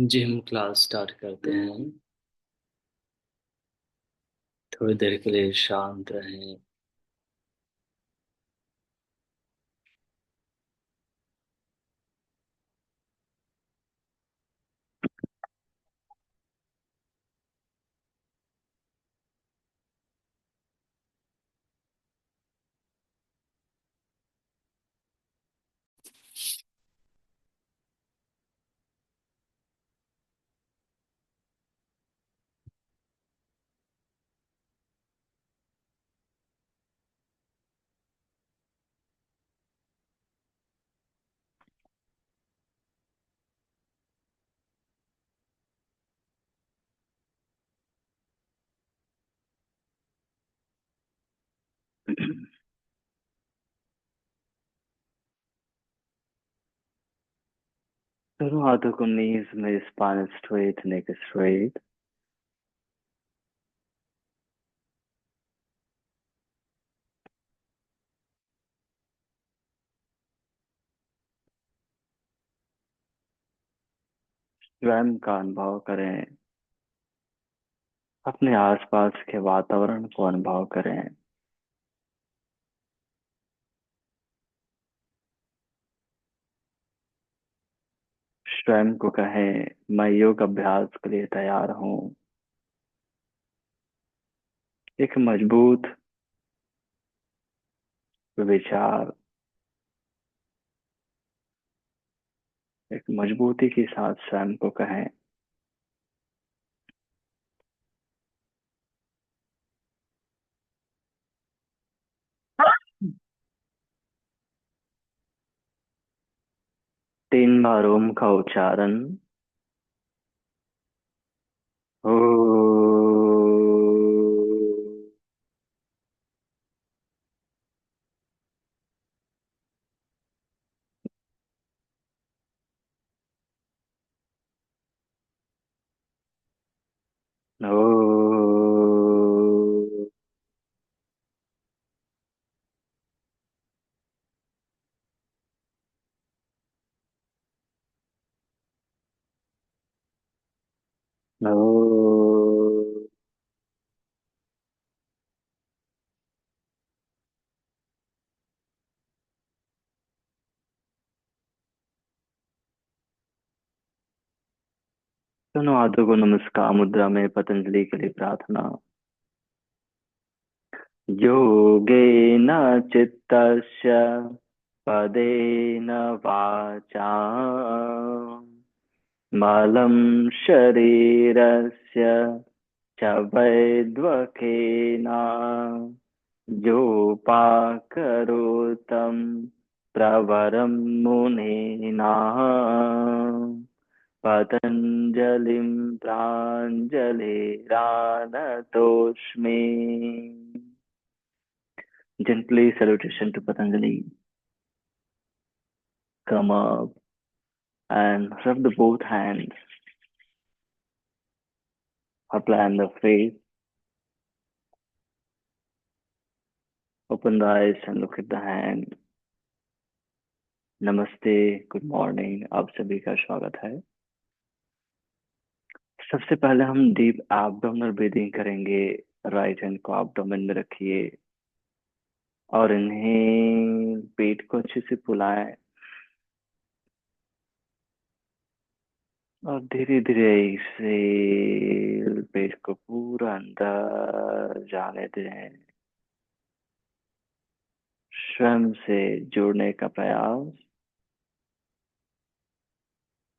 जी हम class start करते हैं। थोड़ी देर के लिए शांत रहें। दोनों हाथों को नीज में स्पाइन स्ट्रेट, नेक स्ट्रेट। स्वयं का अनुभव करें। अपने आसपास के वातावरण को अनुभव करें। स्वयं को कहें, मैं योग अभ्यास के लिए तैयार हूँ। एक मजबूत विचार, एक मजबूती के साथ स्वयं को कहें। तीन बार ओम का उच्चारण। ओ। ओ। ओ। दोनों हाथों को नमस्कार मुद्रा में पतंजलि के लिए प्रार्थना। योगेन चित्तस्य पदेन वाचा मलं शरीरस्य च वैद्वकेन योपाकरोतं प्रवरं मुनीना पतञ्जलिं प्राञ्जलिरानतोऽस्मि। Gently salutation to Patanjali. Come up and rub the both hands. Apply on the face. Open the eyes and look at the hand. नमस्ते, गुड मॉर्निंग, आप सभी का स्वागत है। सबसे पहले हम डीप एब्डोमिनल ब्रीदिंग करेंगे। राइट हैंड को एब्डोमेन में रखिए और इन्हें पेट को अच्छे से फुलाएं और धीरे धीरे इसे पेट को पूरा अंदर जाने दें। स्वयं से जुड़ने का प्रयास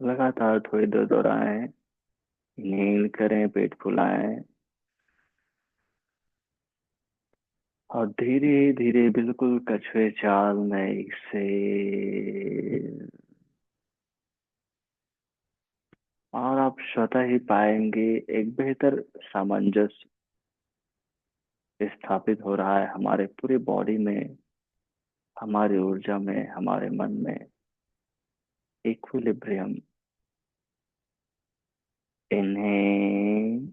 लगातार थोड़ी देर दोहराएं। नील करें, पेट फुलाएं और धीरे धीरे बिल्कुल कछुए चाल में इसे और आप स्वतः ही पाएंगे एक बेहतर सामंजस्य स्थापित हो रहा है हमारे पूरे बॉडी में, हमारी ऊर्जा में, हमारे मन में इक्विलिब्रियम। इन्हें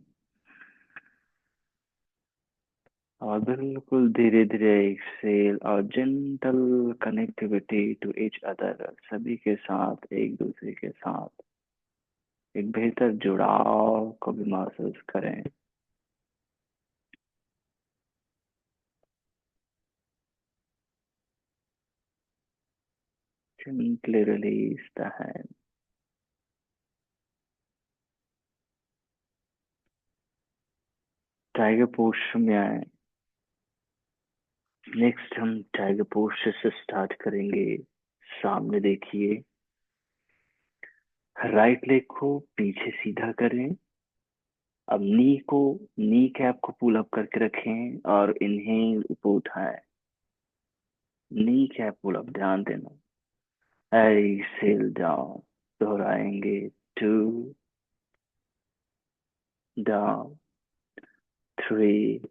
और बिल्कुल धीरे धीरे एक्सेल और gentle connectivity to each other, सभी के साथ, एक दूसरे के साथ। एक बेहतर जुड़ाव को भी महसूस करें। Simply release the hand. Tiger pose में आए। नेक्स्ट हम टाइगर पोज से स्टार्ट करेंगे। सामने देखिए, राइट लेग को पीछे सीधा करें। अब नी कैप को पुल अप करके रखें और इनहेल ऊपर उठाएं। नी कैप पुल अप, ध्यान देना। एक्सेल डाउन, दोहराएंगे। 2 डाउन, 3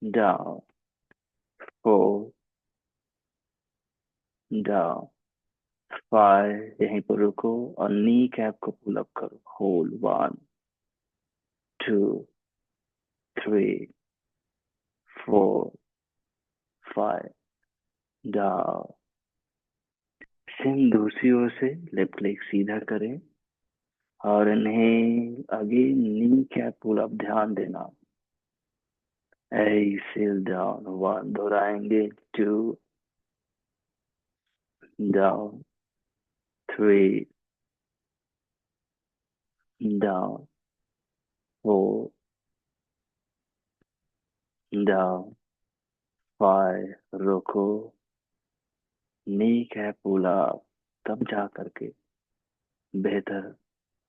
डाउन, 4 डाउन, 5। यहीं पर रुको और नी कैप को पुल अप करो। Hold 1 2 3 4 5 down. सेम दूसरी ओर से लेफ्ट लेग सीधा करें और इन्हें again knee cap pull up, ध्यान देना। एक्सेल डाउन 1, दोहराएंगे। 2 डाउन, 3 डाउन, 4 डाउन, 5। रोको, नी कैप पुल अप। तब जा करके बेहतर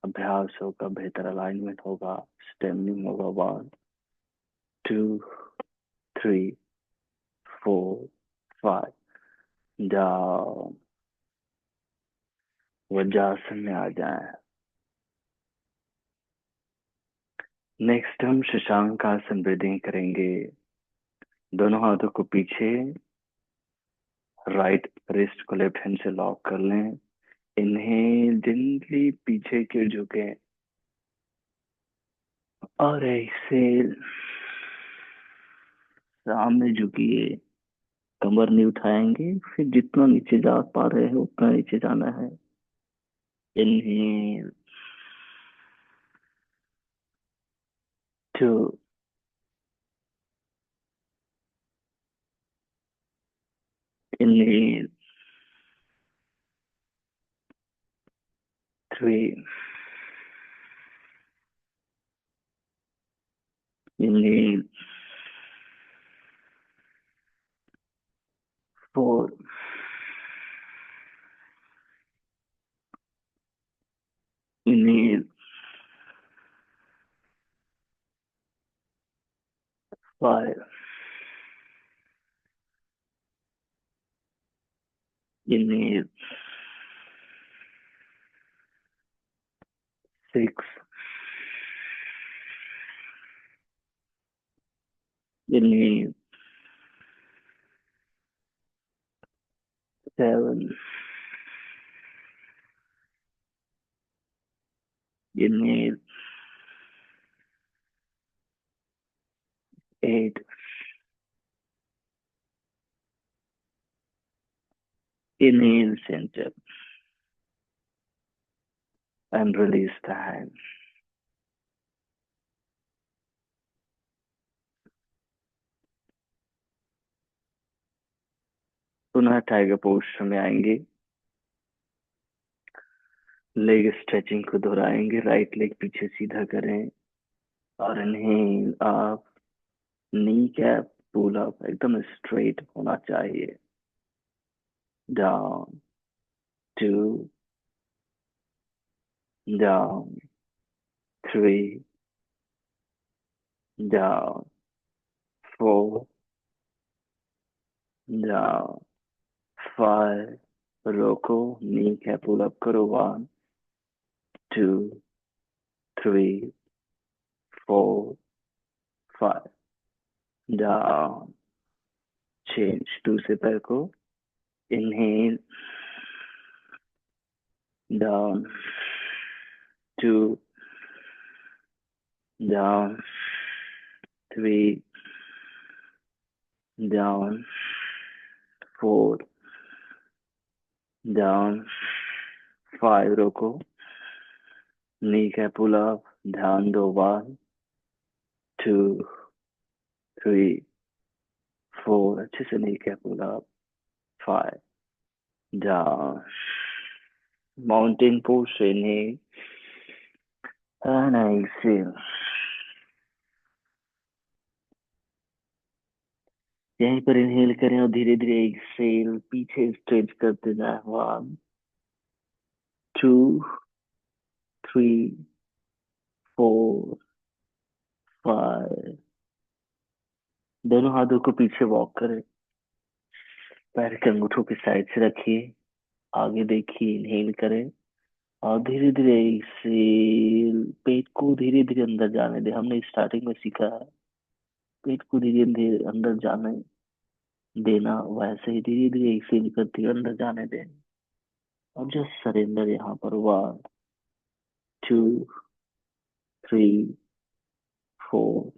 अभ्यास होगा, बेहतर अलाइनमेंट होगा, स्टेमिनिंग होगा। 1 2 3 4 5 डाउन। वज्रासन में आ जाए। नेक्स्ट हम शशांक आसन ब्रीदिंग करेंगे। दोनों हाथों को पीछे, राइट रिस्ट को लेफ्ट हैंड से लॉक कर लें। इनहेल, जेंटली पीछे की झुके और एक्सेल सामने झुकिए। कमर नहीं उठाएंगे, फिर जितना नीचे जा पा रहे हो उतना नीचे जाना है। Inhale, 2 inhale, 3 inhale, 4 inhale, 5 inhale, 6 inhale, 7 inhale, 8 inhale, center and release the hand. पुनः टाइगर पोस्टर में आएंगे। लेग स्ट्रेचिंग को दोहराएंगे। राइट लेग पीछे सीधा करें और इनहेल आप, नी कैप पुल अप एकदम स्ट्रेट होना चाहिए। Down, 2 down, 3 down, 4 down, 5। रोको, नी कैप पुल अप करो। 1 2 3 4 5 डाउन। चेंज दूसरे पैर को। Inhale, down, 2 down, 3 down, 4 down, 5। रोको, नी कैप पुल अप, ध्यान दो, 1 2 3 4, अच्छे से knee cap pull up, 5 down, mountain pose, inhale and exhale. यहीं पर इनहेल करें और धीरे धीरे एक्सहेल, पीछे स्ट्रेच करते जाए, 1 2 3 4 5। दोनों हाथों को पीछे वॉक करें, पैर के अंगूठों की साइड से रखिए, आगे देखिए, इनहेल करें और धीरे धीरे एक्सहेल। पेट को धीरे धीरे अंदर जाने दे, हमने स्टार्टिंग में सीखा है पेट को धीरे धीरे अंदर जाने देना, वैसे ही धीरे धीरे एक्सहेल करते हुए अंदर जाने दें। अब जस्ट सरेंडर यहाँ पर, 1 2 3 4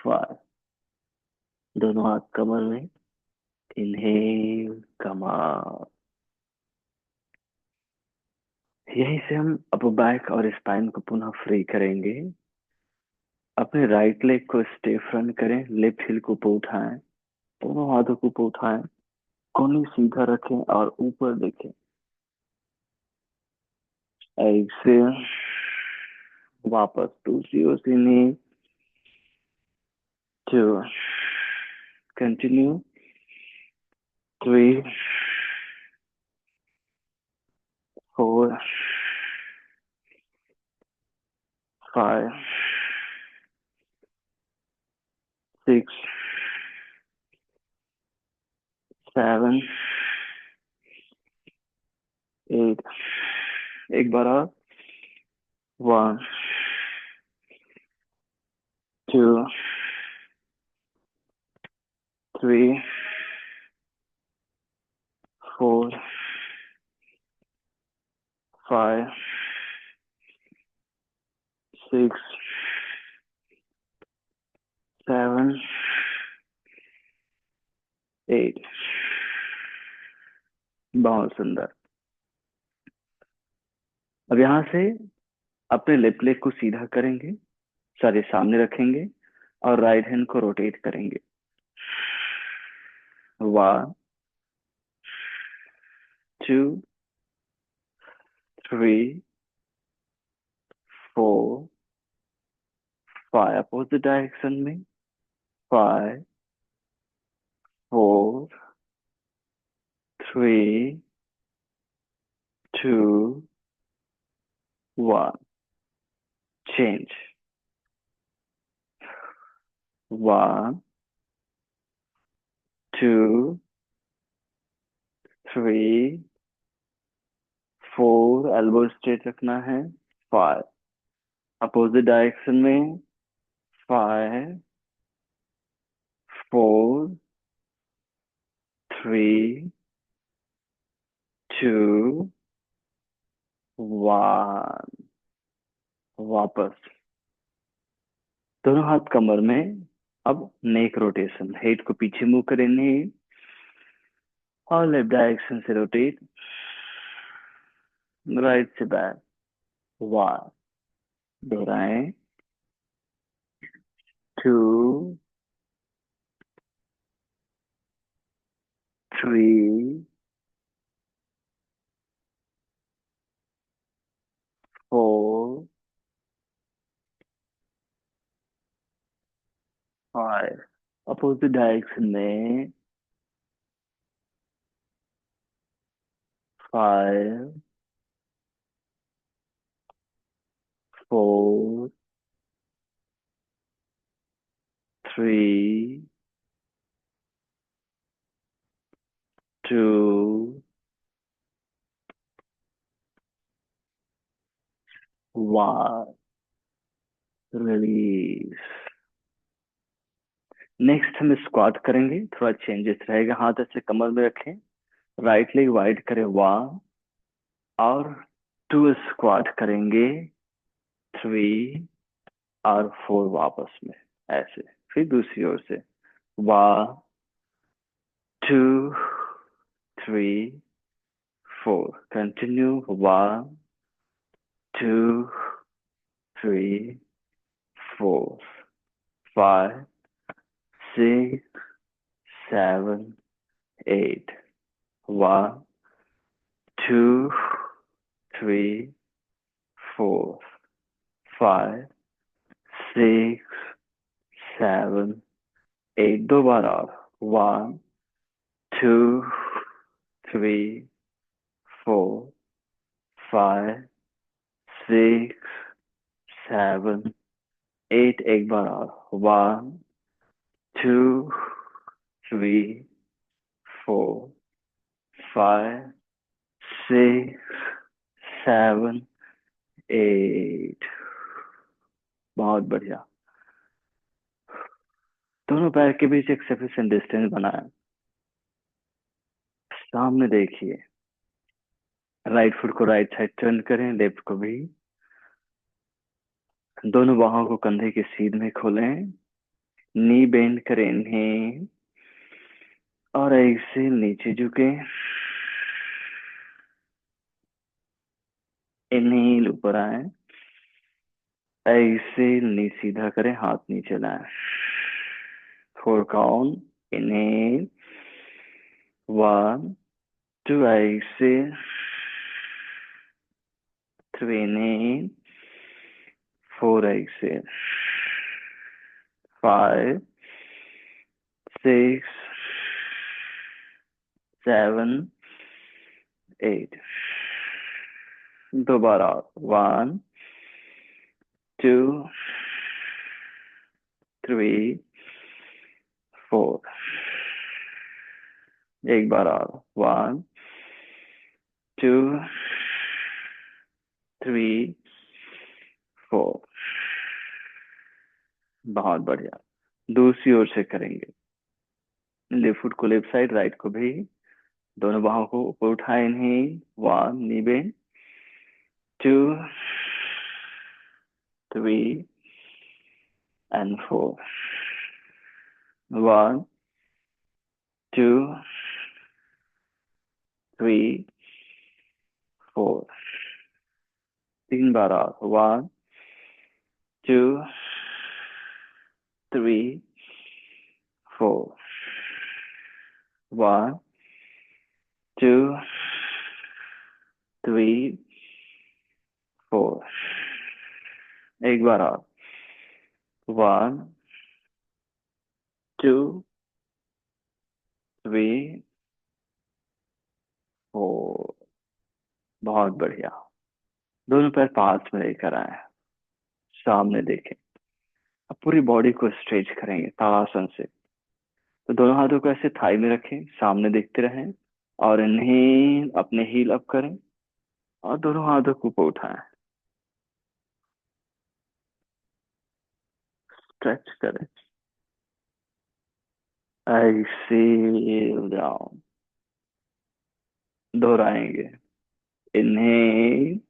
5। दोनों हाथ कमर में, इनहेल, कमर। यहीं से हम अपर बैक और स्पाइन को पुनः फ्री करेंगे। अपने राइट लेग को स्टे फ्रंट करें, लेफ्ट हिल को ऊपर उठाएं, दोनों हाथों को ऊपर उठाएं, कोहनी सीधा रखें और ऊपर देखें। एक्सेल, वापस दूसरी ओर से, नी टू, कंटिन्यू, 3 4 5 6 7 8। एक बार और, 1 2 3 4 5 6 7 8। बहुत सुंदर। अब यहाँ से अपने लेफ्ट लेग को सीधा करेंगे, सारे सामने रखेंगे और राइट हैंड को रोटेट करेंगे। 1 2 3 4 5, अपोजिट डायरेक्शन में, 5 4 3 2 1, चेंज, 1 2 3 4, एल्बो स्ट्रेट रखना है, 5, अपोजिट डायरेक्शन में, 5 4 3 2 1। वापस दोनों हाथ कमर में। अब नेक रोटेशन, हेड को पीछे मूव करेंगे और लेफ्ट डायरेक्शन से रोटेट, राइट से बैक, 1, दोहराएं, 2 3 4 5, अपोजिट डायरेक्शन में, 5 4 3 2 1, रिलीज। नेक्स्ट हम स्क्वाट करेंगे, थोड़ा चेंजेस रहेगा। हाथ ऐसे कमर में रखें, राइट लेग वाइड करें, 1 और 2 स्क्वाट करेंगे, 3 और 4 वापस में, ऐसे। फिर दूसरी ओर से, 1 2 3 4, कंटिन्यू, 1 2, 3, 4, 5, 6, 7, 8. 1, 2, 3, 4, 5, 6, 7, 8. दोबारा 1, 2, 3, 4, 5, 6, 7, 8. एक बार और 1, 2, 3, 4, 5, 6, 7, 8. बहुत बढ़िया। दोनों पैर के बीच एक सफिशिएंट डिस्टेंस बनाया। सामने देखिए, राइट फुट को राइट साइड टर्न करें, लेफ्ट को भी। दोनों बाहों को कंधे के सीध में खोलें, नी बेंड करें, इनहेल और एक्सेल, नीचे झुके, इनहेल ऊपर आए, एक्सेल नी सीधा करें, हाथ नीचे लाएं। 4 count, inhale, 1, 2, Excel, 3, inhale, 4, exhale, 5, 6, 7, 8. दोबारा 1, 2, 3, 4. एक बार और 1, 2, 3, 4. बहुत बढ़िया। दूसरी ओर से करेंगे। लेफ्ट फुट को लेफ्ट साइड, राइट को भी। दोनों बाहों को ऊपर उठाएं, इनहेल, 1, नी बेंड, 2, 3 and 4. 1, 2, 3, 4. 3 बार और 1, 2, 3, 4. 1, 2, 3, 4. एक बार और 1, 2, 3, 4. बहुत बढ़िया। दोनों पैर पास में लेकर आए, सामने देखें। अब पूरी बॉडी को स्ट्रेच करेंगे ताड़ासन से। तो दोनों हाथों को ऐसे थाई में रखें, सामने देखते रहें और इन्हें अपने हील अप करें और दोनों हाथों को ऊपर उठाएं, स्ट्रेच करें, एक्सेल डाउन। दोहराएंगे, इन्हेल,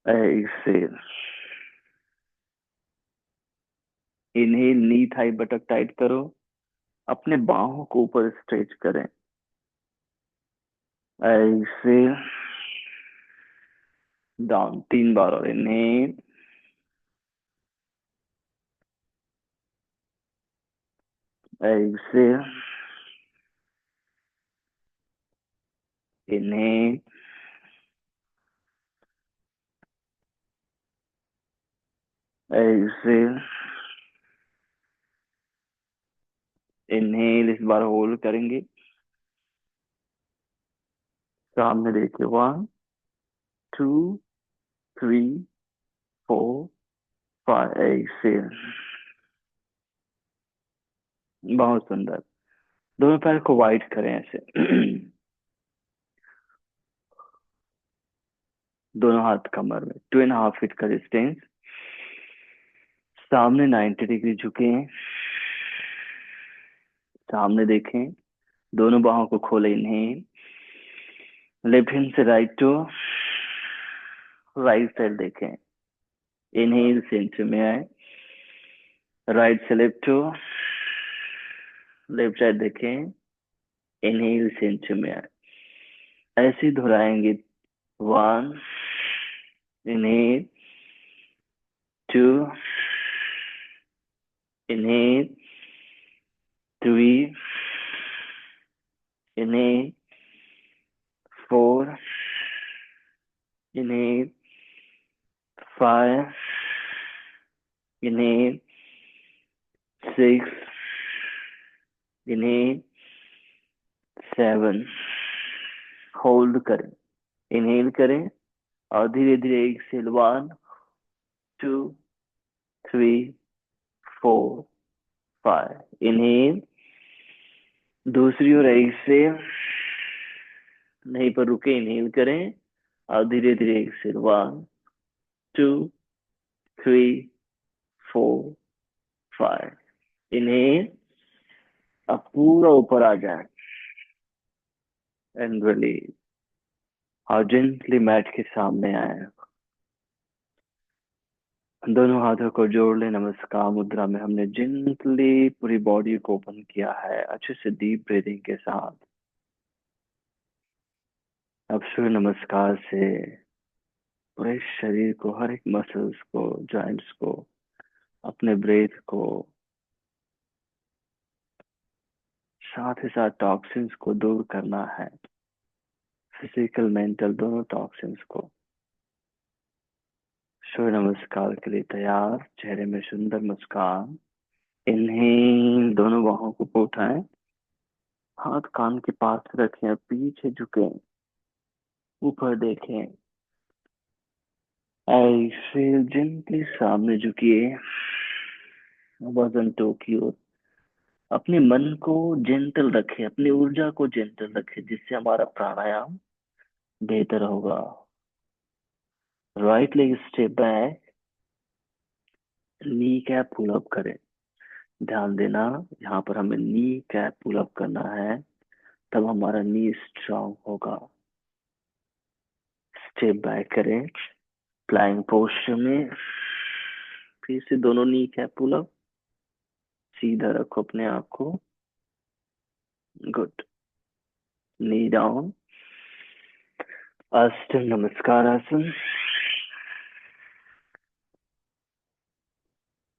एक्सेल। इन्हेल, नी थाई बटक टाइट करो, अपने बाहों को ऊपर स्ट्रेच करें, एक्सेल डाउन। 3 बार और inhale, exhale, inhale, exhale, inhale. इस बार होल्ड करेंगे, सामने देखिए। 1, 2, 3, 4, 5, एक्सेल। बहुत सुंदर। दोनों पैर को वाइड करें ऐसे। दोनों हाथ कमर में, 2.5 फीट का डिस्टेंस। सामने 90 डिग्री झुके हैं, सामने देखें। दोनों बाहों को खोले, इन्हें लेफ्ट हैंड से राइट टू राइट साइड देखें, इनहेल सेंटर में आए, राइट से लेफ्ट टू लेफ्ट साइड देखें, इनहेल सेंटर में आए, ऐसे ही दोहराएंगे। One, inhale, two, inhale, three, inhale, four, inhale, five, inhale, six, inhale, seven. Hold करें, इनहेल करें और धीरे धीरे exhale. One, two, three, four, five. Inhale, दूसरी ओर एक्सेल, नहीं पर रुके, इनहेल करें और धीरे धीरे exhale. One, two, three, four, five. Inhale, अब पूरा ऊपर आ जाए एंड रिलीज। और जेंटली मैट के सामने आए, दोनों हाथों को जोड़ ले। नमस्कार मुद्रा में हमने जेंटली पूरी बॉडी को ओपन किया है अच्छे से डीप ब्रीदिंग के साथ। अब सूर्य नमस्कार से पूरे शरीर को, हर एक मसल्स को, जॉइंट्स को, अपने ब्रेथ को, साथ ही साथ टॉक्सिन्स को दूर करना है। फिजिकल मेंटल दोनों टॉक्सिन्स को। सूर्य नमस्कार के लिए तैयार, चेहरे में सुंदर मुस्कान। इन्हें दोनों बाहों को उठाएं, हाथ कान के पास रखें, पीछे झुकें, ऊपर देखें। ऐसे जेंटली सामने झुकिए, वजन टो की ओर। अपने मन को जेंटल रखें, अपनी ऊर्जा को जेंटल रखें, जिससे हमारा प्राणायाम बेहतर होगा। Right leg step back, knee cap pull up करें। ध्यान देना, यहाँ पर हमें नी कैप पुल अप करना है, तब हमारा नी स्ट्रांग होगा। स्टेप बैक करें, प्लाइंग पोस्चर में, फिर से दोनों नी कैप पुल अप। सीधा रखो अपने आप को, गुड। नी डाउन, अष्ट नमस्कार आसन,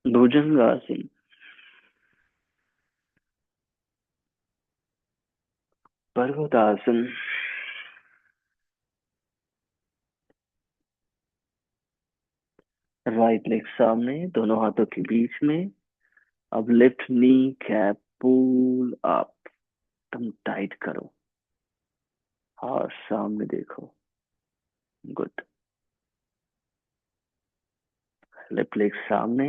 भुजंगासन, पर्वतासन, राइट लेग सामने, दोनों हाथों के बीच में। अब left knee cap pull up, तुम टाइट करो और सामने देखो, गुड। लेफ्ट लेग सामने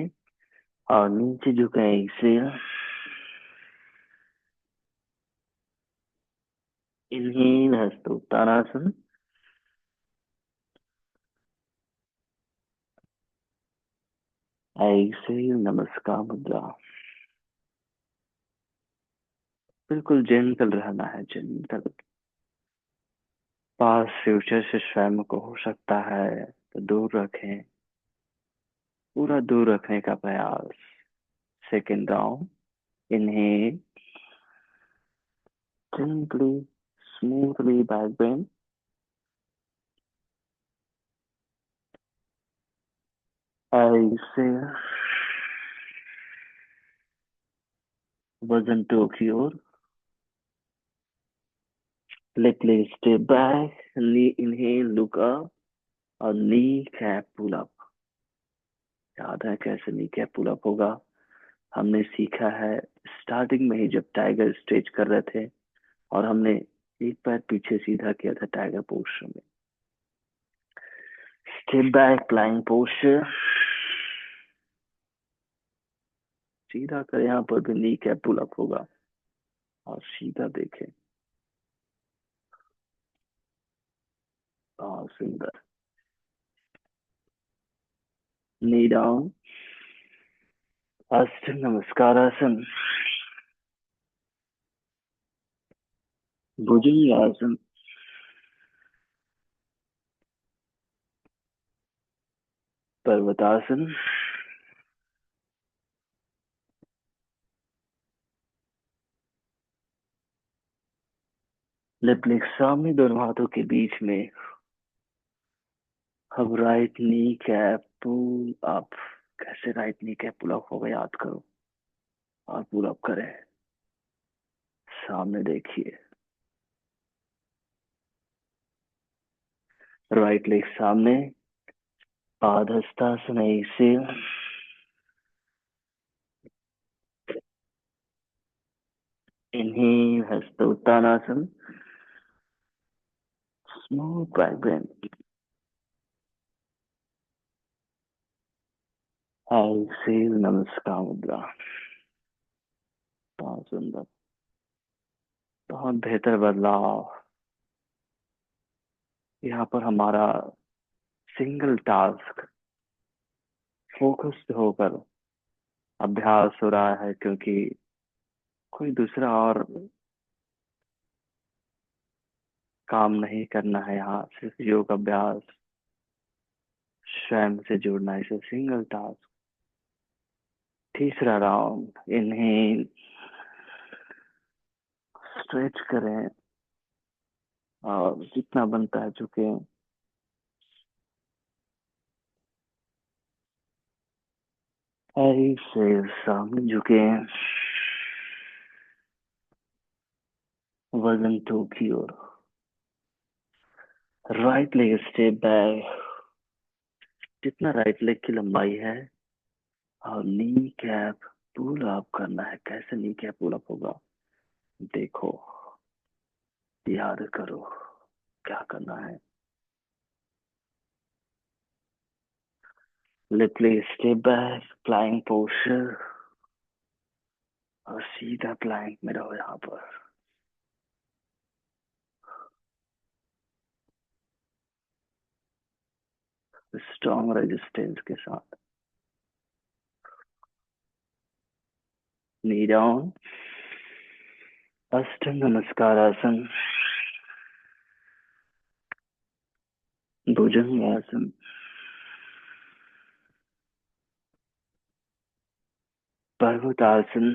और नीचे झुके, एक्सेल। इनहेल, हस्त उत्तानासन। एक्सेल, नमस्कार मुद्रा। बिल्कुल जेंटल रहना है, जेंटल। पास फ्यूचर से स्वयं को हो सकता है तो दूर रखें, पूरा दूर रखने का प्रयास। Second round, inhale, gently, smoothly back bend. Exhale, वजन टो की ओर। लेफ्ट लेग स्टेप बैक, नी इनहेल, लुक अप और नी कैप पुल अप। याद है कैसे नी कैप पुल अप होगा? हमने सीखा है स्टार्टिंग में ही, जब टाइगर स्ट्रेच कर रहे थे और हमने एक पैर पीछे सीधा किया था टाइगर पोस्चर में। स्टेप बैक, प्लाइंग पोस्चर, सीधा कर। यहाँ पर भी नी कैप पुल अप होगा और सीधा देखें, बहुत सुंदर। नी डाउन, अष्ट नमस्कारासन, भुजंगासन, पर्वतासन, लेफ्ट लेग सामने, दोनों हाथों के बीच में। अब right knee cap pull up. कैसे right knee cap pull up होगा याद करो और पुल अप करें। सामने देखिए, राइट लेग सामने, पादहस्तासन ऐसे, इन्हें हस्त उत्तानासन, स्मूथ बैक बेंड, ऐसे नमस्कार मुद्रा। बहुत सुंदर, बहुत बेहतर बदलाव। यहाँ पर हमारा सिंगल टास्क फोकस्ड होकर अभ्यास हो रहा है, क्योंकि कोई दूसरा और काम नहीं करना है। यहाँ सिर्फ योग अभ्यास, स्वयं से जुड़ना है, इसे सिंगल टास्क। तीसरा राउंड, इन्हें स्ट्रेच करें और जितना बनता है झुके। ऐसे सामने झुके, वजन टू की ओर। राइट लेग स्टेप बैक, जितना राइट लेग की लंबाई है, और नी कैप पुल अप करना है। कैसे नी कैप पुल अप होगा देखो, याद करो क्या करना है। Left leg step back, flying posture, और सीधा प्लैंक में रहो यहाँ पर, स्ट्रॉन्ग रेजिस्टेंस के साथ। नी डाउन, अष्ट नमस्कार आसन, भुजंग आसन, पर्वतासन,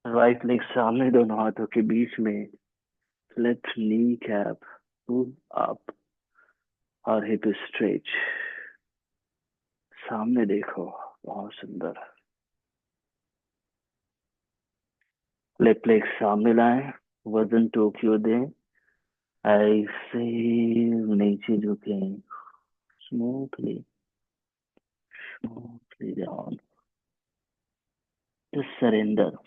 राइट लेग सामने, दोनों हाथों के बीच में, left knee cap pull up और हिप स्ट्रेच। सामने देखो, बहुत सुंदर। लेफ्ट लेग सामने लाएं, वजन टोक्यो दें, ऐसे नीचे झुके, स्मूथली, स्मूथली डाउन, सरेंडर।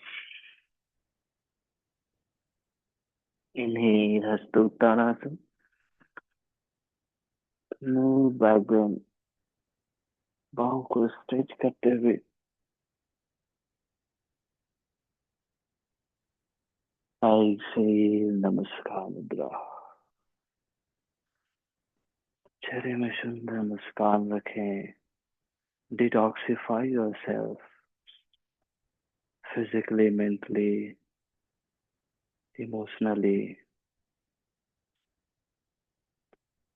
इन्हें हस्त उत्तानासन, स्मूथ बैकबोन, बाहों को स्ट्रेच करते हुए। ऐसे नमस्कार मुद्रा। चेहरे में सुंदर मुस्कान रखें। Detoxify yourself physically, mentally, emotionally.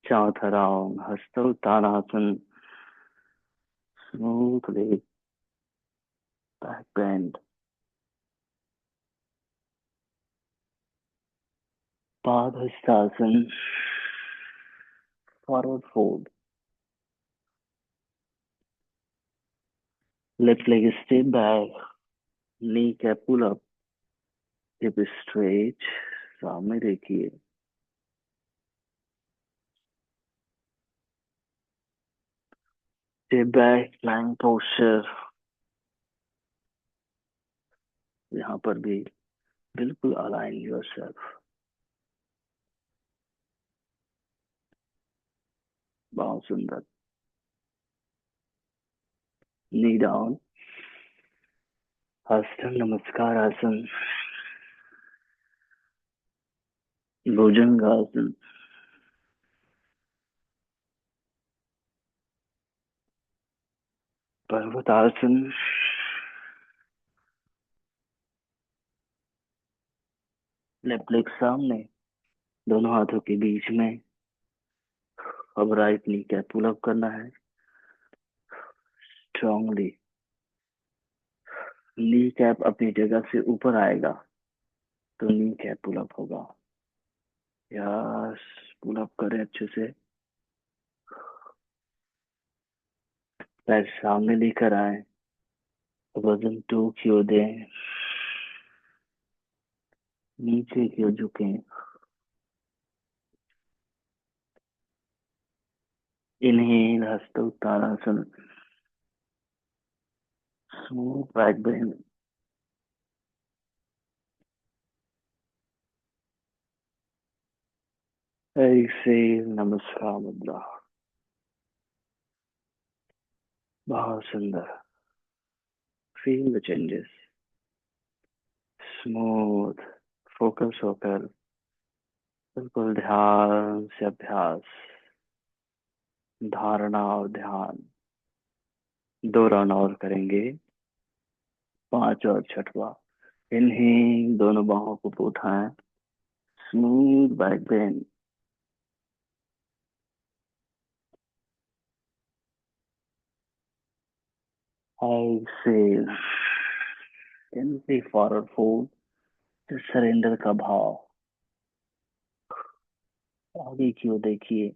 चौथा round, Hasta Uttanasana, smoothly back bend, Padahastasana, forward fold, left leg step back, knee cap pull up, hip stretch. सामने देखिए, स्टेप बैक, प्लैंक पोस्चर। यहाँ पर भी बिल्कुल अलाइन योरसेल्फ। बहुत सुंदर। नी डाउन, हस्त नमस्कार आसन, भुजंगासन, पर्वतासन, लेफ्ट लेग सामने, दोनों हाथों के बीच में। अब right knee cap pull up करना है, स्ट्रांगली, नी कैप अपनी जगह से ऊपर आएगा तो नी कैप पुल अप होगा। यस, पुल अप करें अच्छे से। पैर सामने लेकर आए, वजन टू की ओर दें, नीचे की ओर झुकें। इनहेल, हस्त उत्तानासन, स्मूथ बैक बेंड। एक्सेल, नमस्कार मुद्रा। बहुत सुंदर। Feel the changes. Smooth, focus होकर बिल्कुल ध्यान से अभ्यास, धारणा और ध्यान। 2 राउंड और करेंगे, 5 और छठवा। इनहेल, दोनों बाहों को उठाएं, स्मूथ बैक बेंड। एक्सेल, इनसे फॉरवर्ड फोल्ड, सरेंडर का भाव। आगे की ओर देखिए,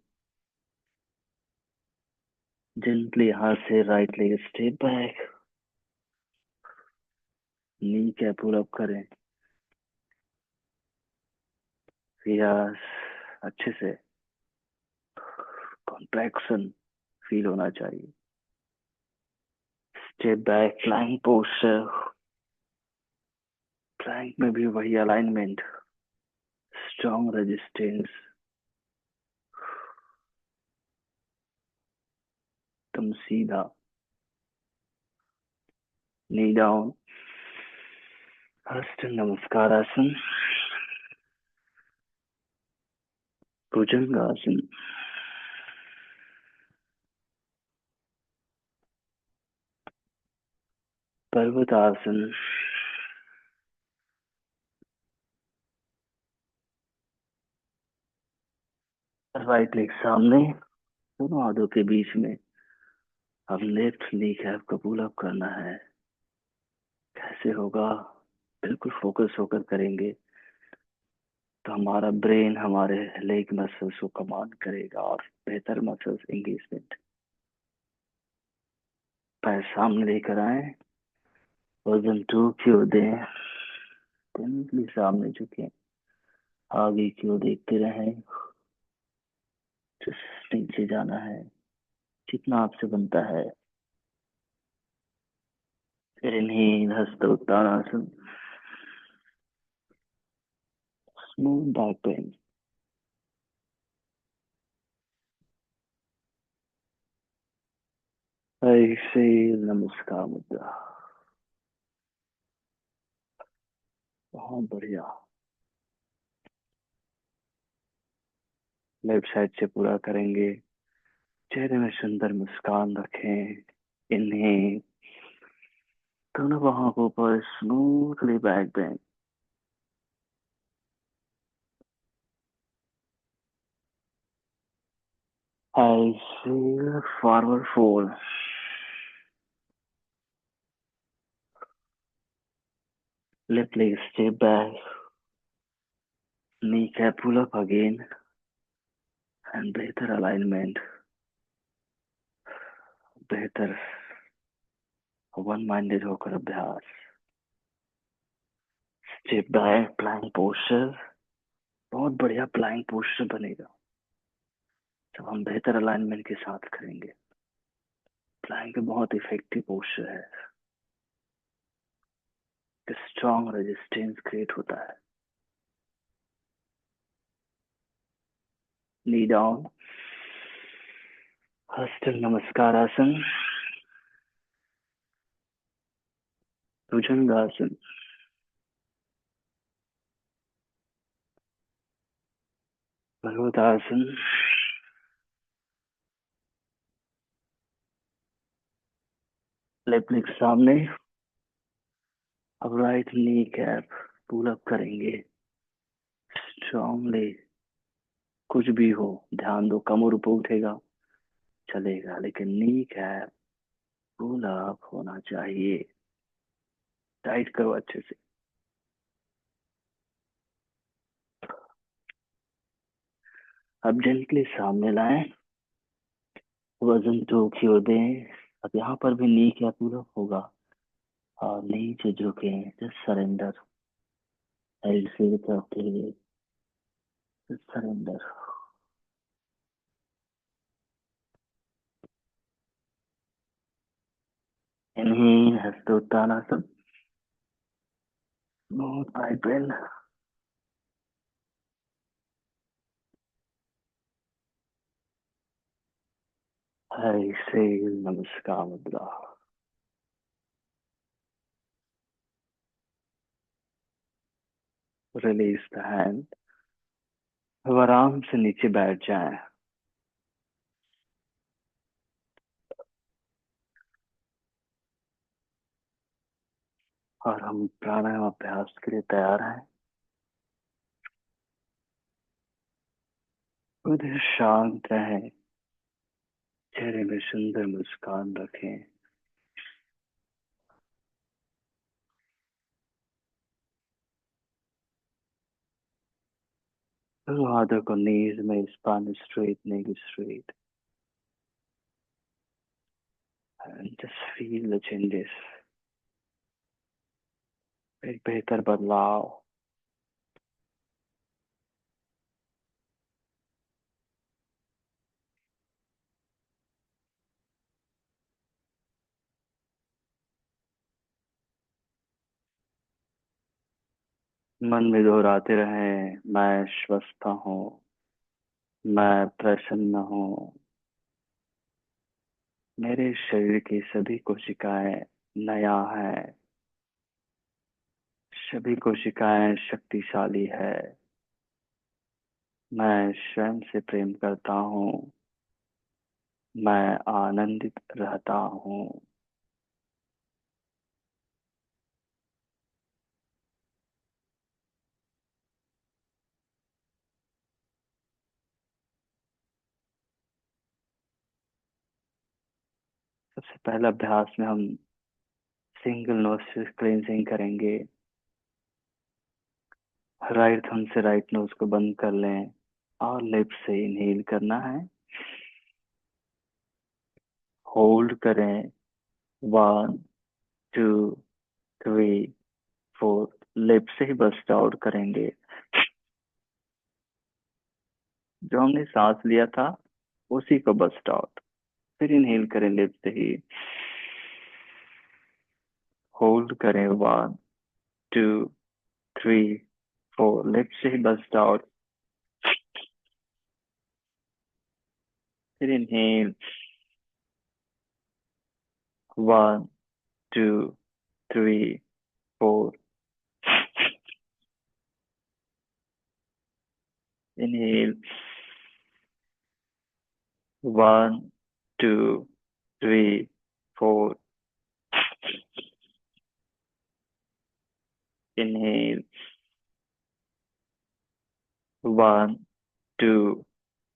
जेंटली हाथ से right leg step back, knee cap pull up करें। यस, अच्छे से कॉन्ट्रैक्शन फील होना चाहिए। Step back, flying posture. Plank में भी वही अलाइनमेंट, स्ट्रॉन्ग रेजिस्टेंस, तुम सीधा। नी डाउन, हस्त नमस्कार आसन, भुजंगासन, पर्वतासन। राइट लेग सामने, दोनों हाथों के बीच में। अब लेफ्ट नी कैप को पुल अप करना है। कैसे होगा? बिल्कुल फोकस होकर करेंगे तो हमारा ब्रेन हमारे लेग मसल्स को कमांड करेगा और बेहतर मसल्स एंगेजमेंट। पैर सामने लेकर आए, वजन टू की ओर दें, गंभीर सामने झुके, आगे की ओर देखते रहें। जस्ट नीचे जाना है जितना आपसे बनता है। फिर इन्हें हस्त उत्तानासन, स्मूथ बैक बेंड। ऐसे नमस्कार मुद्रा। बहुत बढ़िया। लेफ्ट साइड से पूरा करेंगे। चेहरे में सुंदर मुस्कान रखें। इन्हें, दोनों बाहों को ऊपर, स्मूथली बैक बेंड। ऐसे forward fold, left leg step back, knee cap pull up again, and बेहतर अलाइनमेंट, बेहतर वन माइंडेड होकर अभ्यास। Step back, plank posture. बहुत बढ़िया प्लैंक पोस्चर बनेगा जब हम बेहतर अलाइनमेंट के साथ करेंगे। प्लैंक बहुत इफेक्टिव पोस्चर है, स्ट्रॉन्ग रेजिस्टेंस क्रिएट होता है। नी डाउन, हस्त नमस्कार आसन, भुजंगासन, पर्वतासन। लेफ्ट लेग सामने, अब right knee cap pull up करेंगे स्ट्रांगली। कुछ भी हो, ध्यान दो, कमर ऊपर उठेगा चलेगा, लेकिन नी कैप पुल अप होना चाहिए। टाइट करो अच्छे से। अब जेंटली सामने लाएं, वजन टू की ओर दें। अब यहाँ पर भी नी क्या पूरा होगा और नीचे झुके, जस्ट सरेंडर। साइड से करके सरेंडर। इनहेल, हस्तोत्तानासन, स्मूथ वाइब्रेंट। ऐसे नमस्कार मुद्रा। Release the hand. अब आराम से नीचे बैठ जाएं और हम प्राणायाम अभ्यास के लिए तैयार हैं। खुद शांत रहें, चेहरे में सुंदर मुस्कान रखें। हाथों को नीज में, spine straight, neck straight. And just feel the changes. एक बेहतर बदलाव। मन में दोहराते रहें, मैं स्वस्थ हूँ, मैं प्रसन्न हूँ, मेरे शरीर की सभी कोशिकाएं नया है, सभी कोशिकाएं शक्तिशाली है, मैं स्वयं से प्रेम करता हूँ, मैं आनंदित रहता हूँ। सबसे पहला अभ्यास में हम सिंगल नोज से क्लेंजिंग करेंगे। राइट थंब से राइट नोज को बंद कर लें और लेफ्ट से इनहेल करना है। होल्ड करें, 1 2 3 4। लेफ्ट से ही बस्ट आउट करेंगे। जो हमने सांस लिया था उसी को बस्ट आउट। फिर इनहेल करें लेफ्ट से ही। होल्ड करें, 1 2 3 4। लेफ्ट से ही बस्ट आउट। फिर इनहेल, 1 2 3 4। इनहेल, 1 2 3 4। Inhale, 1 2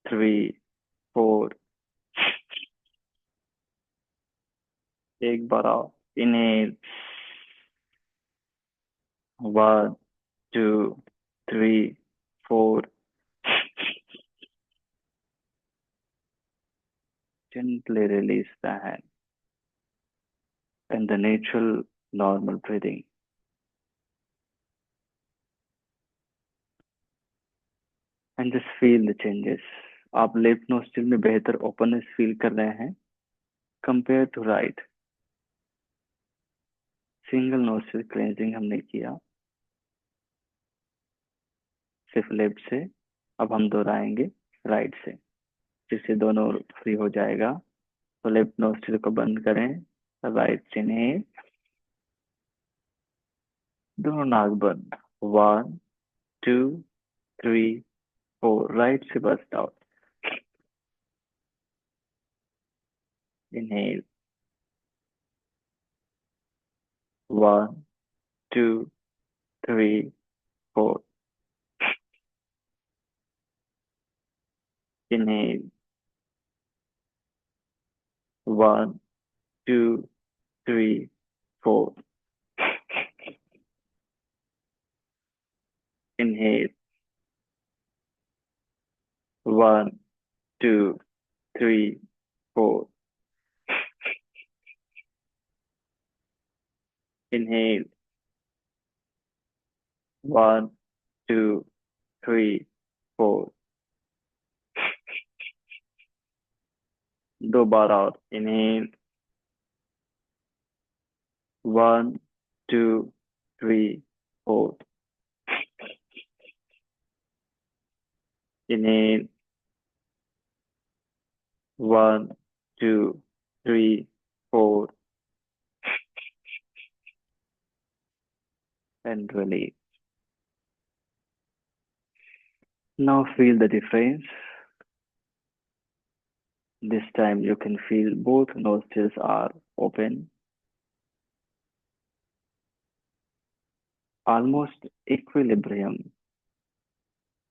3 4। एक बार आओ। Inhale, 1 2 3 4। Gently release the hand and the natural normal breathing. And just feel the changes. आप लेफ्ट नोस्ट्रिल में बेहतर ओपननेस फील कर रहे हैं compare to right. Single nostril cleansing हमने किया सिर्फ लेफ्ट से। अब हम दोहराएंगे राइट से, जिससे दोनों फ्री हो जाएगा। तो लेफ्ट नोस्ट्रिल को बंद करें, राइट से इनहेल, दोनों नाक बंद। 1 2 3 4। राइट से bast out. Inhale, 1 2 3 4। Inhale, 1 2 3 4। Inhale. One, two, three, four. Inhale. One, two, three, four. दो बार और. Inhale. One, two, three, four. Inhale. One, two, three, four. And release. Now feel the difference. This time you can feel both nostrils are open, almost equilibrium,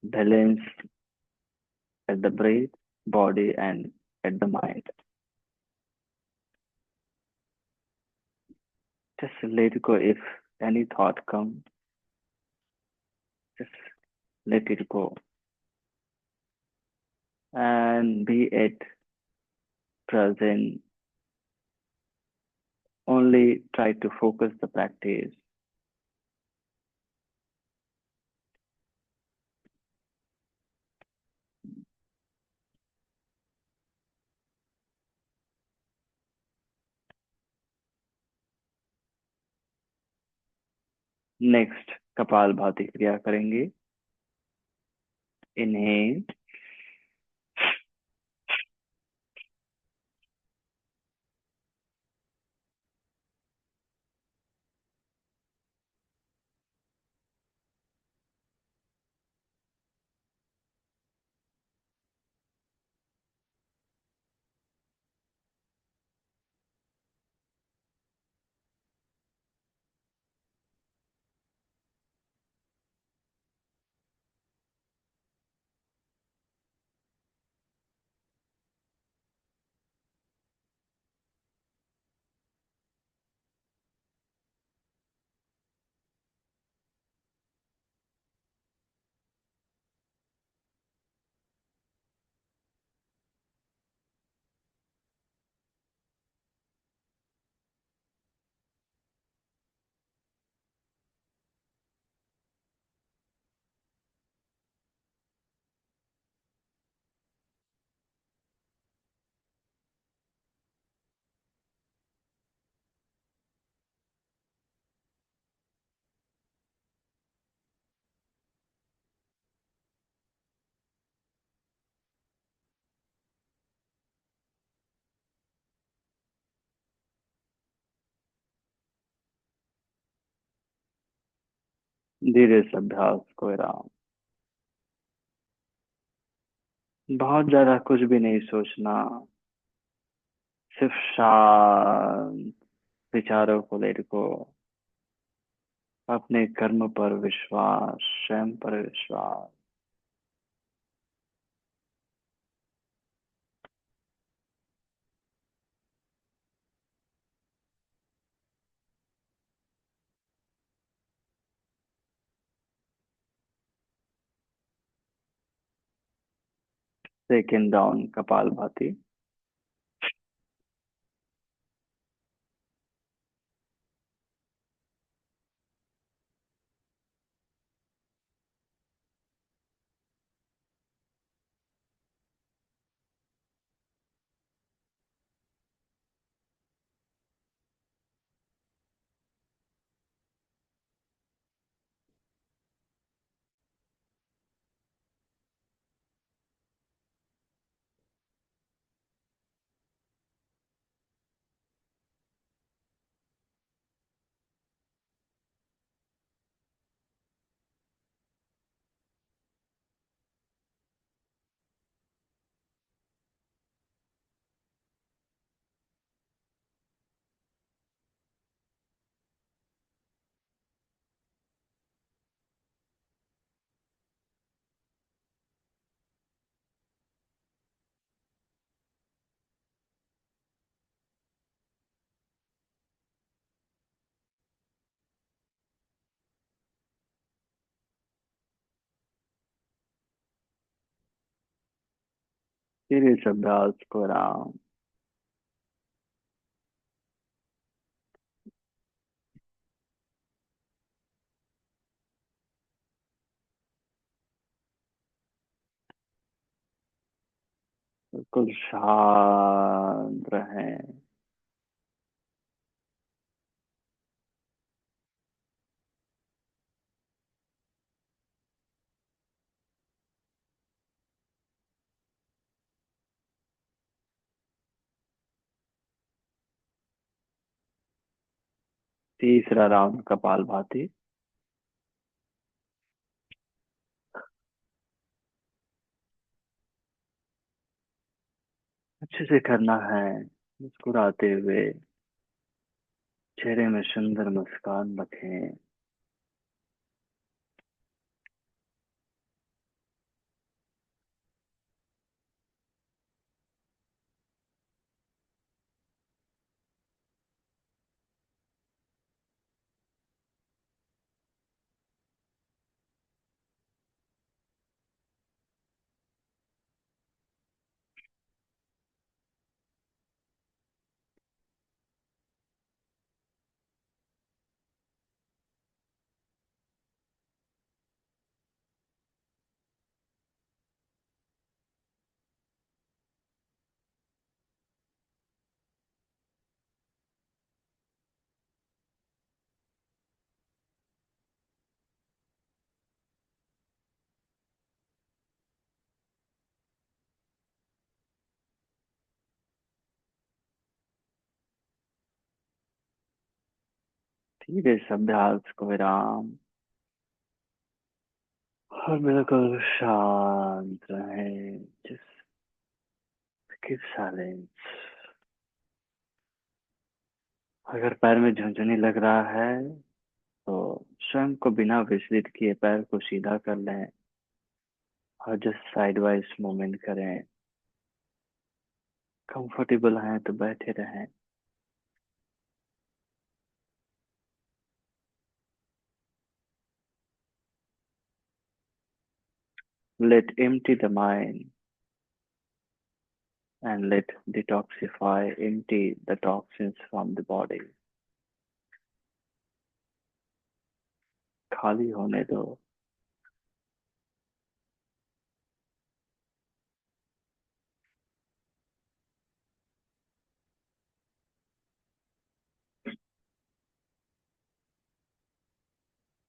balance at the breath, body, and at the mind. Just let go if any thought comes. Just let it go and be at present. Only try to focus the practice. Next कपाल भाती क्रिया करेंगे. Inhale. धीरे से अभ्यास को विराम. बहुत ज्यादा कुछ भी नहीं सोचना. सिर्फ शांत विचारों को लेट को. अपने कर्म पर विश्वास, स्वयं पर विश्वास. सेकंड डाउन कपाल भाती. फिर इस अभ्यास को आराम बिल्कुल शांत रहें। तीसरा राउंड कपालभाति। अच्छे से करना है, मुस्कुराते हुए चेहरे में सुंदर मुस्कान रखें। धीरे से अभ्यास को विराम और बिल्कुल शांत रहें। Just keep silence. अगर पैर में झुनझुनी लग रहा है तो स्वयं को बिना विचलित किए पैर को सीधा कर लें और जस्ट साइड वाइज मूवमेंट करें। कंफर्टेबल हैं तो बैठे रहें। Let empty the mind and let detoxify, empty the toxins from the body. खाली होने दो।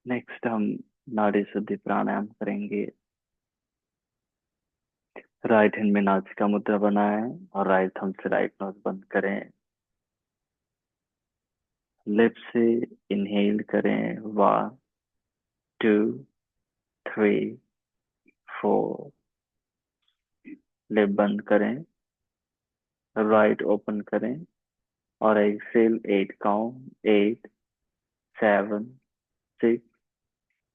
नेक्स्ट हम नाड़ी शुद्धि प्राणायाम करेंगे। राइट हैंड में नासिका मुद्रा बनाएं और राइट थंब से राइट नोज बंद करें। लिप से इनहेल करें। 1 2 3 4। लिप बंद करें, राइट ओपन करें और एक्सेल 8 काउंट। 8 7 6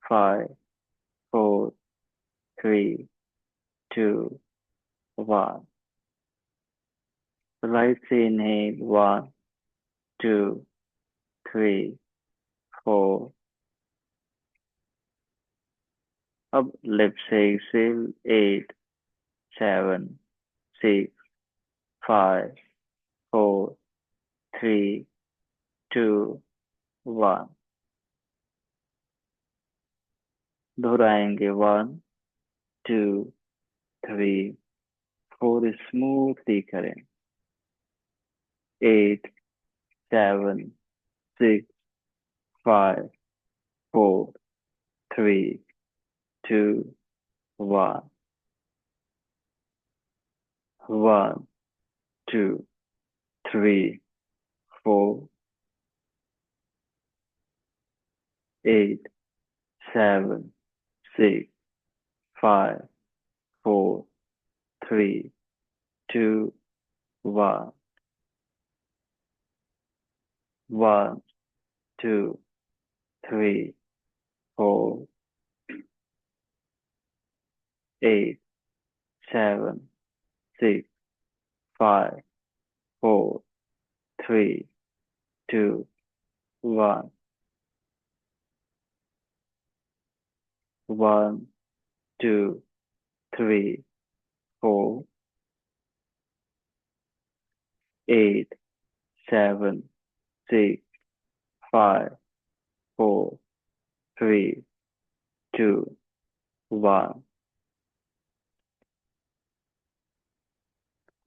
5 4 3 2 1। राइट से इनहेल। 1 2 3 4। अब लेफ्ट से एक्सेल। 8 7 6 5 4 3 2 1। दोहराएंगे। 1 2 3 4। स्मूथली करें। 8 7 6 5 4 3 2 1। 1 2 3 4। 8 7 6 5 4 3 2 1। 1 2 3 4। 8 7 6 5 4 3 2 1। 1 2 3 4 8, 7, 6, 5, 4, 3, 2, 1,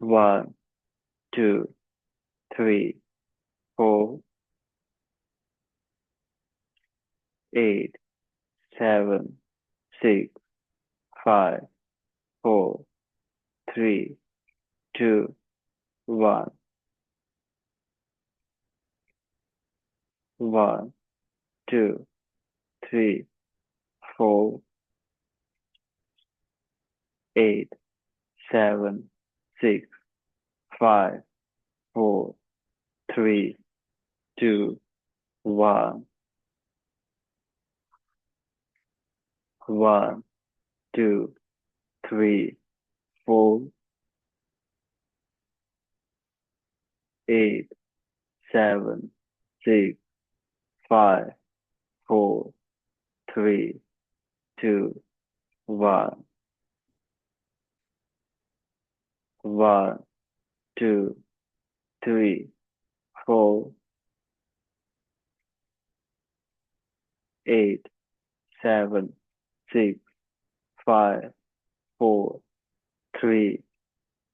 1, 2, 3, 4, 8, 7, 6, 5, 4, 3, 2, 1, 1, 2, 3, 4, 8, 7, 6, 5, 4, 3, 2, 1, 1, 2, 3, 4, 8, 7, 6, 5, 4, 3, 2, 1, 1, 2, 3, 4, 8, 7, 6, 5, 4, 3,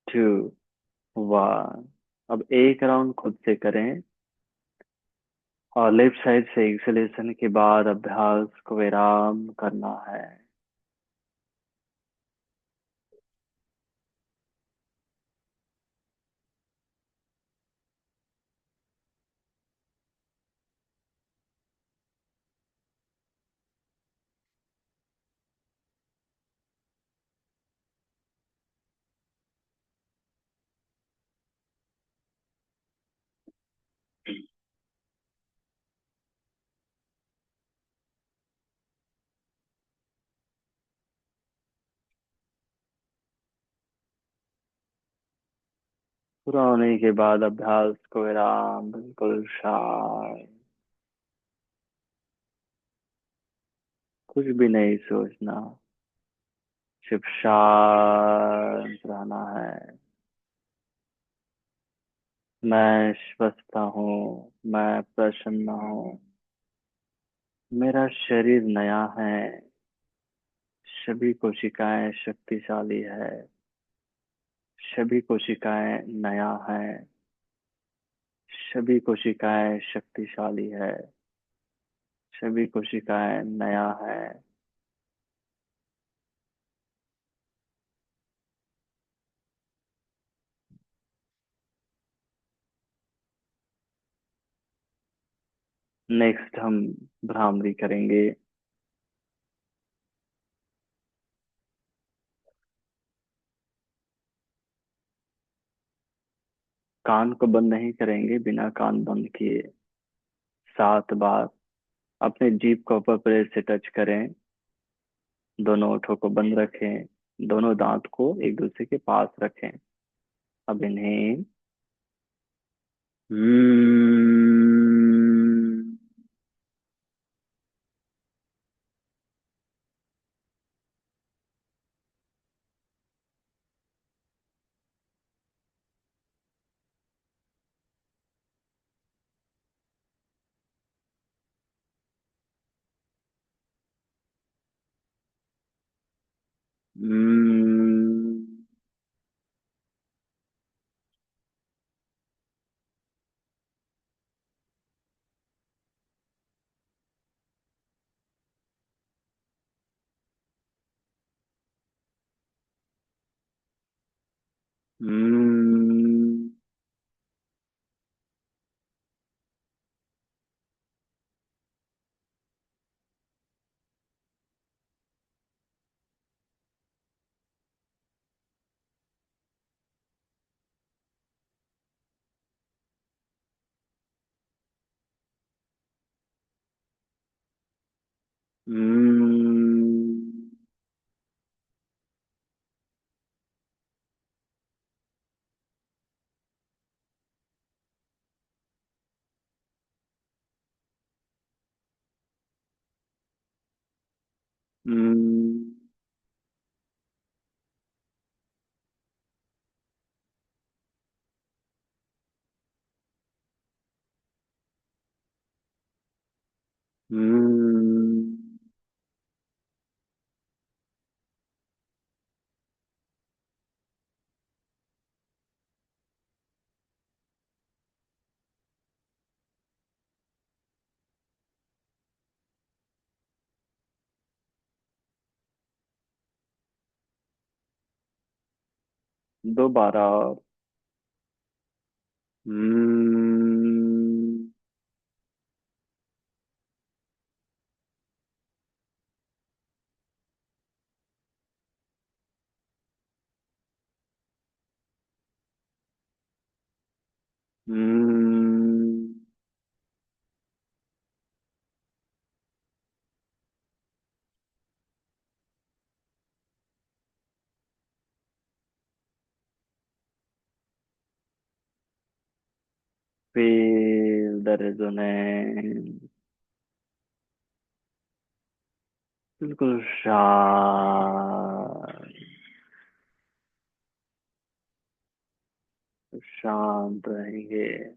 2, 1। अब एक राउंड खुद से करें और लेफ्ट साइड से एक्सलेशन के बाद अभ्यास को विराम करना है। पूरा होने के बाद अभ्यास को विराम, बिल्कुल शांत, कुछ भी नहीं सोचना, सिर्फ शांत रहना है। मैं स्वस्थ हूँ, मैं प्रसन्न हूँ, मेरा शरीर नया है, सभी कोशिकाएं शक्तिशाली है, सभी कोशिकाएं नया है, सभी कोशिकाएं शक्तिशाली है, सभी कोशिकाएं नया है। नेक्स्ट हम भ्रामरी करेंगे। कान को बंद नहीं करेंगे, बिना कान बंद किए 7 बार अपने जीभ को ऊपर प्रेस से टच करें, दोनों ओठों को बंद रखें, दोनों दांत को एक दूसरे के पास रखें। अब इन्हें हम्म। दोबारा। हम्म। हम्म। Feel the resonance। बिल्कुल शांत। शांत रहेंगे।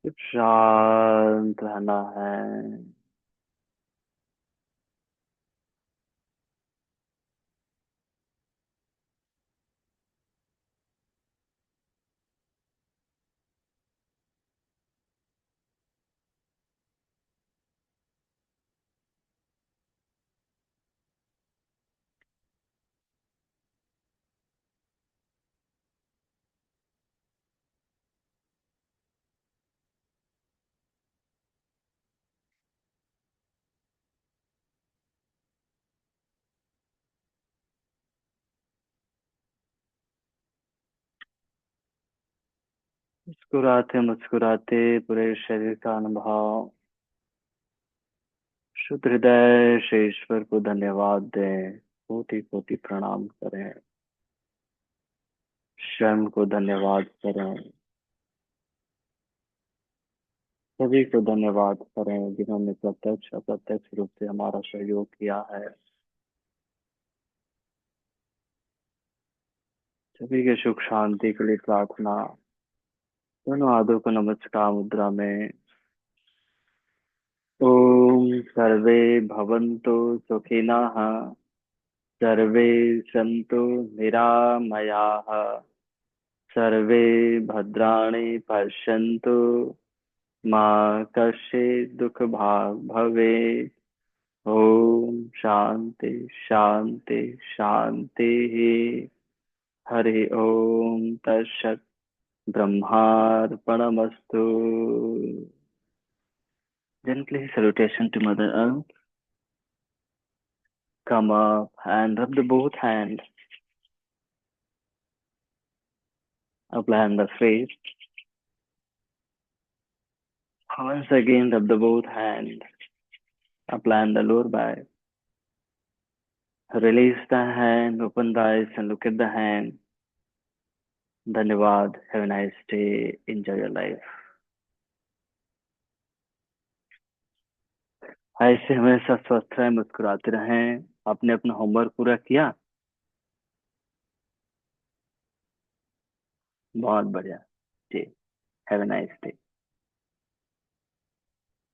सिर्फ शांत रहना है। मुस्कुराते मुस्कुराते पूरे शरीर का अनुभव। शुद्ध हृदय से ईश्वर को धन्यवाद दें। कोटि कोटि प्रणाम करें। स्वयं को धन्यवाद करें। सभी को धन्यवाद करें जिन्होंने प्रत्यक्ष अप्रत्यक्ष रूप से हमारा सहयोग किया है। सभी के सुख शांति के लिए प्रार्थना। दोनों हाथों को नमस्कार मुद्रा में। ओम सर्वे भवन्तु सुखिनः। सर्वे सन्तु निरामयाः। सर्वे भद्राणि पश्यन्तु। माँ कश्चित् दुख भाग भवेत्। ओम शांति शांति शांति। हरि ओम तत्सत्। ब्रह्मार्पणमस्तु। Gently salutation to Mother Earth. Come up and rub the both hands. Apply on the face. Once again rub the both hands. Apply on the lower back. Release the hand. Open the eyes and look at the hand. धन्यवाद। Have a nice day. Enjoy your life। ऐसे हमेशा स्वस्थ रहें, मुस्कुराते रहें। आपने अपना homework पूरा किया? बहुत बढ़िया। जी। Have a nice day.